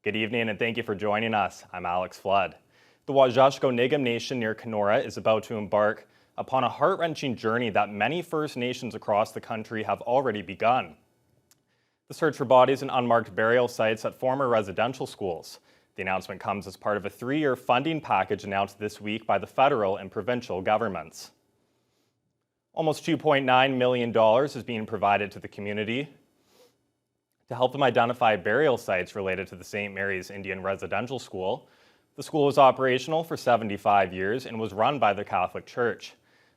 Good evening and thank you for joining us. I'm Alex Flood. The Wajashko Nigam Nation near Kenora is about to embark upon a heart-wrenching journey that many First Nations across the country have already begun. The search for bodies in unmarked burial sites at former residential schools. The announcement comes as part of a 3-year funding package announced this week by the federal and provincial governments. Almost $2.9 million is being provided to the community to help them identify burial sites related to the St. Mary's Indian Residential School. The school was operational for 75 years and was run by the Catholic Church.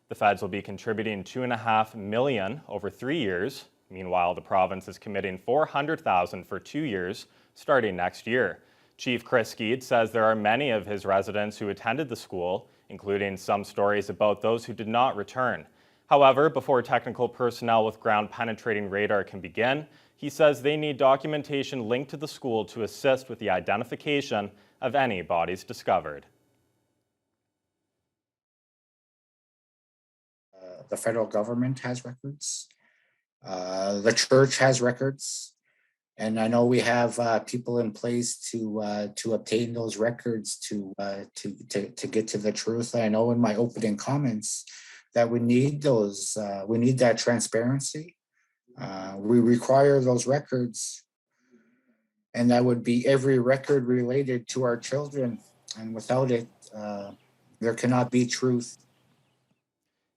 The feds will be contributing $2.5 million over 3 years. Meanwhile, the province is committing $400,000 for 2 years, starting next year. Chief Chris Skeed says there are many of his residents who attended the school, including some stories about those who did not return. However, before technical personnel with ground-penetrating radar can begin, he says they need documentation linked to the school to assist with the identification of any bodies discovered. The federal government has records. The church has records. And I know we have people in place to obtain those records to get to the truth. I know in my opening comments that we need those. We need that transparency. We require those records, and that would be every record related to our children. And without it, there cannot be truth.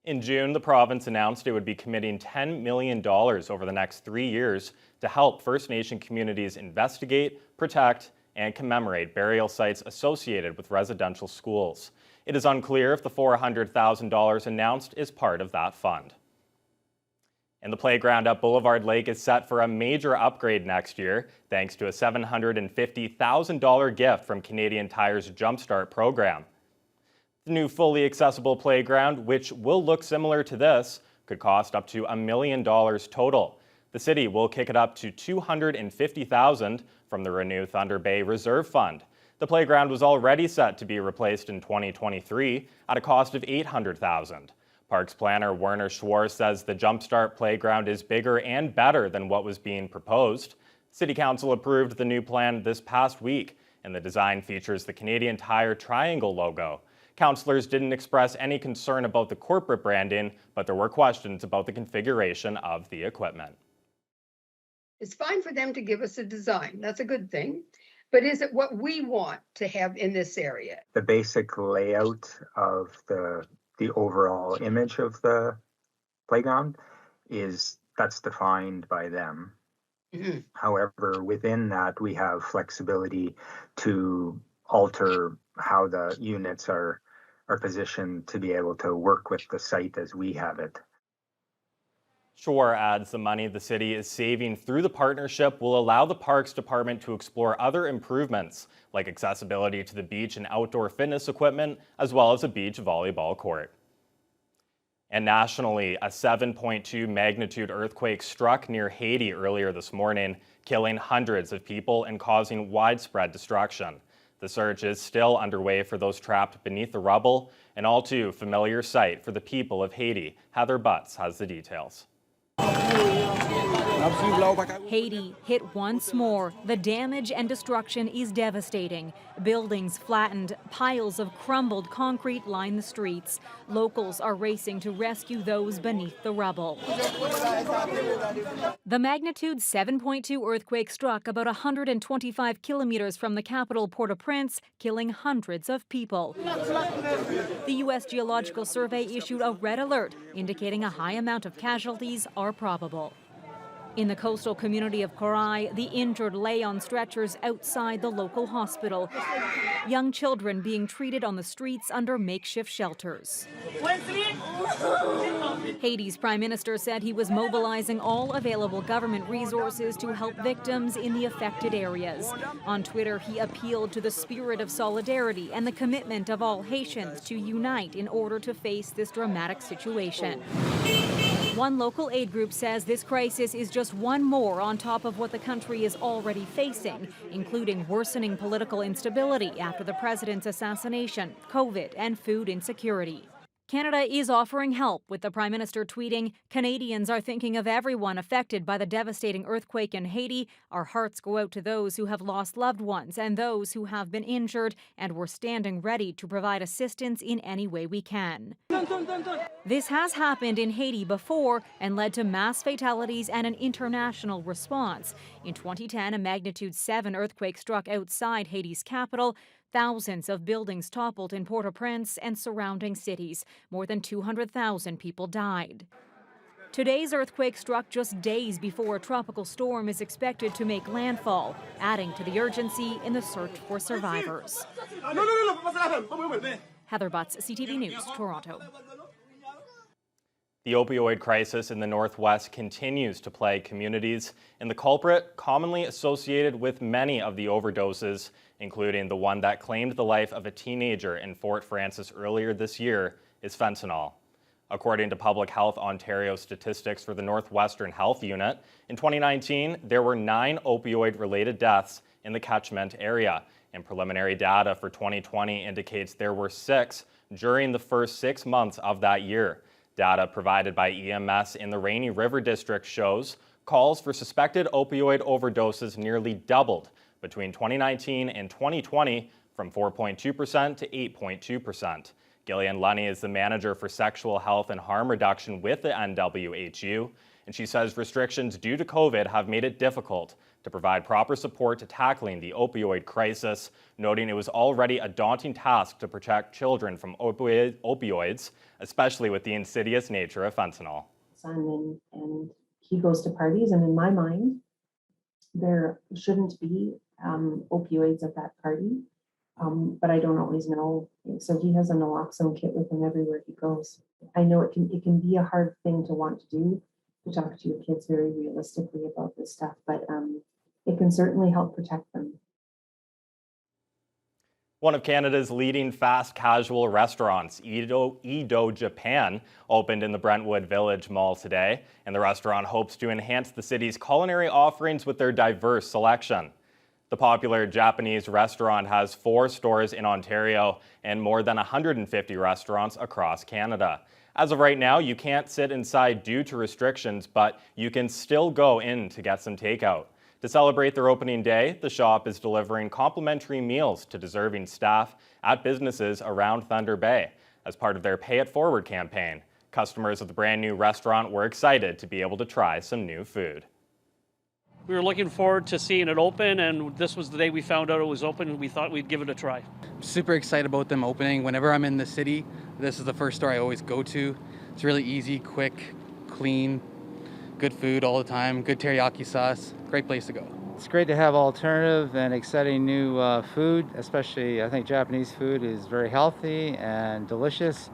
In June, the province announced it would be committing $10 million over the next 3 years to help First Nation communities investigate, protect, and commemorate burial sites associated with residential schools. It is unclear if the $400,000 announced is part of that fund. And the playground at Boulevard Lake is set for a major upgrade next year, thanks to a $750,000 gift from Canadian Tire's Jumpstart program. The new fully accessible playground, which will look similar to this, could cost up to $1 million total. The city will kick it up to $250,000 from the Renew Thunder Bay Reserve Fund. The playground was already set to be replaced in 2023 at a cost of $800,000. Parks planner Werner Schwarz says the Jumpstart playground is bigger and better than what was being proposed. City Council approved the new plan this past week, and the design features the Canadian Tire triangle logo. Councillors didn't express any concern about the corporate branding, but there were questions about the configuration of the equipment. It's fine for them to give us a design. That's a good thing. But is it what we want to have in this area? The basic layout of the overall image of the playground that's defined by them. Mm-hmm. However, within that, we have flexibility to alter how the units are positioned to be able to work with the site as we have it. Shore adds the money the city is saving through the partnership will allow the Parks Department to explore other improvements, like accessibility to the beach and outdoor fitness equipment, as well as a beach volleyball court. And nationally, a 7.2 magnitude earthquake struck near Haiti earlier this morning, killing hundreds of people and causing widespread destruction. The search is still underway for those trapped beneath the rubble, an all too familiar sight for the people of Haiti. Heather Butts has the details. Haiti hit once more. The damage and destruction is devastating. Buildings flattened, piles of crumbled concrete line the streets. Locals are racing to rescue those beneath the rubble. The magnitude 7.2 earthquake struck about 125 kilometers from the capital Port-au-Prince, killing hundreds of people. The U.S. Geological Survey issued a red alert, indicating a high amount of casualties are probable. In the coastal community of Korai, the injured lay on stretchers outside the local hospital. Young children being treated on the streets under makeshift shelters. Haiti's prime minister said he was mobilizing all available government resources to help victims in the affected areas. On Twitter, he appealed to the spirit of solidarity and the commitment of all Haitians to unite in order to face this dramatic situation. One local aid group says this crisis is just one more on top of what the country is already facing, including worsening political instability after the president's assassination, COVID, and food insecurity. Canada is offering help, with the Prime Minister tweeting, "Canadians are thinking of everyone affected by the devastating earthquake in Haiti. Our hearts go out to those who have lost loved ones and those who have been injured, and we're standing ready to provide assistance in any way we can." This has happened in Haiti before and led to mass fatalities and an international response. In 2010, a magnitude 7 earthquake struck outside Haiti's capital. Thousands of buildings toppled in Port-au-Prince and surrounding cities. More than 200,000 people died. Today's earthquake struck just days before a tropical storm is expected to make landfall, adding to the urgency in the search for survivors. Heather Butts, CTV News, Toronto. The opioid crisis in the Northwest continues to plague communities, and the culprit commonly associated with many of the overdoses, including the one that claimed the life of a teenager in Fort Frances earlier this year, is fentanyl. According to Public Health Ontario statistics for the Northwestern Health Unit, in 2019, there were 9 opioid-related deaths in the catchment area, and preliminary data for 2020 indicates there were 6 during the first 6 months of that year. Data provided by EMS in the Rainy River District shows calls for suspected opioid overdoses nearly doubled between 2019 and 2020 from 4.2% to 8.2%. Gillian Lunny is the manager for sexual health and harm reduction with the NWHU, and she says restrictions due to COVID have made it difficult to provide proper support to tackling the opioid crisis, noting it was already a daunting task to protect children from opioids, especially with the insidious nature of fentanyl. Son and he goes to parties, and in my mind, there shouldn't be opioids at that party, but I don't always know. So he has a naloxone kit with him everywhere he goes. I know it can be a hard thing to want to do, to talk to your kids very realistically about this stuff, but it can certainly help protect them. One of Canada's leading fast casual restaurants, IDO Japan, opened in the Brentwood Village Mall today, and the restaurant hopes to enhance the city's culinary offerings with their diverse selection. The popular Japanese restaurant has 4 stores in Ontario and more than 150 restaurants across Canada. As of right now, you can't sit inside due to restrictions, but you can still go in to get some takeout. To celebrate their opening day, the shop is delivering complimentary meals to deserving staff at businesses around Thunder Bay as part of their Pay It Forward campaign. Customers of the brand new restaurant were excited to be able to try some new food. We were looking forward to seeing it open, and this was the day we found out it was open, and we thought we'd give it a try. I'm super excited about them opening. Whenever I'm in the city, this is the first store I always go to. It's really easy, quick, clean, good food all the time, good teriyaki sauce, great place to go. It's great to have alternative and exciting new food, especially I think Japanese food is very healthy and delicious.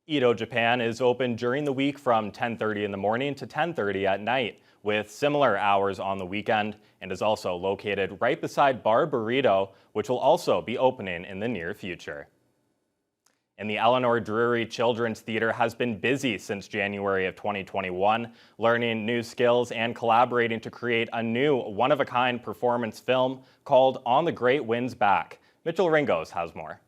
IDO Japan is open during the week from 10:30 in the morning to 10:30 at night, with similar hours on the weekend, and is also located right beside Bar Burrito, which will also be opening in the near future. And the Eleanor Drury Children's Theatre has been busy since January of 2021, learning new skills and collaborating to create a new one-of-a-kind performance film called On the Great Wind's Back. Mitchell Ringos has more.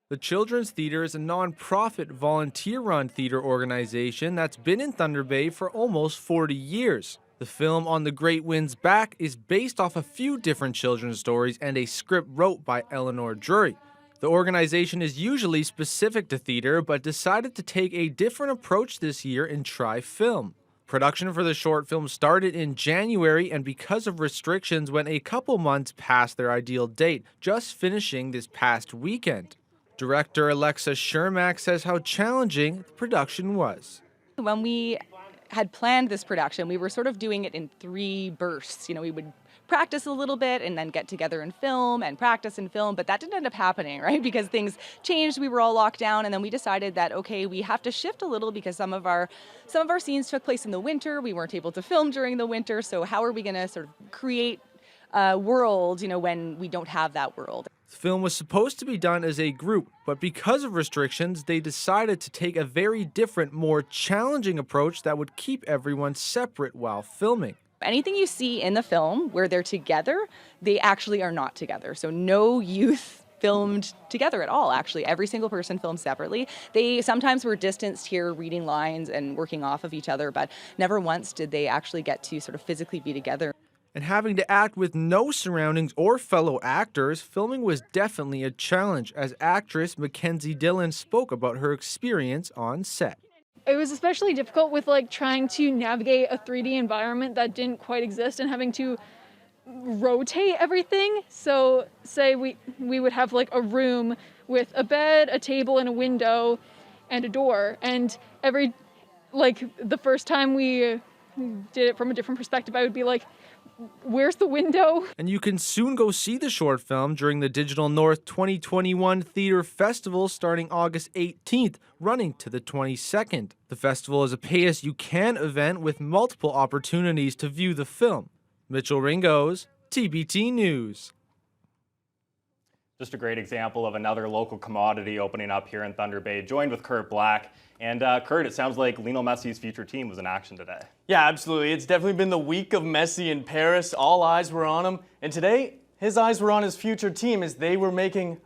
The Children's Theatre is a non-profit, volunteer-run theatre organization that's been in Thunder Bay for almost 40 years. The film On the Great Wind's Back is based off a few different children's stories and a script wrote by Eleanor Drury. The organization is usually specific to theatre, but decided to take a different approach this year and try film. Production for the short film started in January, and because of restrictions went a couple months past their ideal date, just finishing this past weekend. Director Alexa Shermack says how challenging the production was. When we had planned this production, we were sort of doing it in 3 bursts. We would practice a little bit and then get together and film and practice and film, but that didn't end up happening, right? Because things changed, we were all locked down, and then we decided that, okay, we have to shift a little because some of our scenes took place in the winter. We weren't able to film during the winter, so how are we going to sort of create a world, when we don't have that world? The film was supposed to be done as a group, but because of restrictions, they decided to take a very different, more challenging approach that would keep everyone separate while filming. Anything you see in the film where they're together, they actually are not together. So no youth filmed together at all, actually. Every single person filmed separately. They sometimes were distanced here reading lines and working off of each other, but never once did they actually get to sort of physically be together. And having to act with no surroundings or fellow actors, filming was definitely a challenge, as actress Mackenzie Dillon spoke about her experience on set. It was especially difficult with like trying to navigate a 3D environment that didn't quite exist and having to rotate everything. So say we would have like a room with a bed, a table, and a window and a door. And the first time we did it from a different perspective, I would be like, where's the window? And you can soon go see the short film during the Digital North 2021 Theatre Festival starting August 18th, running to the 22nd. The festival is a pay-as-you-can event with multiple opportunities to view the film. Mitchell Ringos, TBT News. Just a great example of another local commodity opening up here in Thunder Bay, joined with Kurt Black. And Kurt, it sounds like Lionel Messi's future team was in action today. Yeah, absolutely. It's definitely been the week of Messi in Paris. All eyes were on him. And today, his eyes were on his future team as they were making